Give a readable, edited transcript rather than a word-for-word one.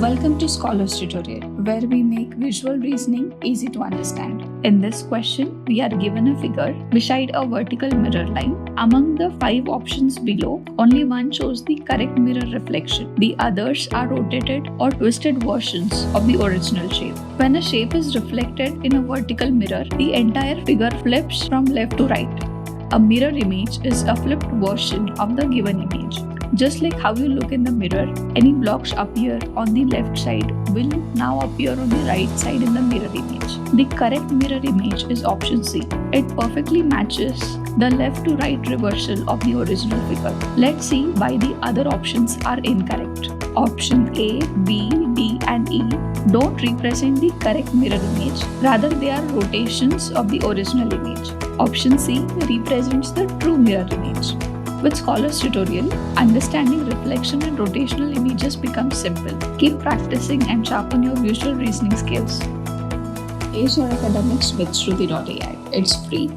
Welcome to Scholars Tutorial, where we make visual reasoning easy to understand. In this question, we are given a figure beside a vertical mirror line. Among the 5 options below, only one shows the correct mirror reflection. The others are rotated or twisted versions of the original shape. When a shape is reflected in a vertical mirror, the entire figure flips from left to right. A mirror image is a flipped version of the given image. Just like how you look in the mirror, any blocks appear on the left side will now appear on the right side in the mirror image. The correct mirror image is option C. It perfectly matches the left to right reversal of the original figure. Let's see why the other options are incorrect. Option A, B, D and E don't represent the correct mirror image. Rather, they are rotations of the original image. Option C represents the true mirror image. With Scholars Tutorial, understanding reflection and rotational images becomes simple. Keep practicing and sharpen your visual reasoning skills. Ace your academics with Shruti.ai. It's free.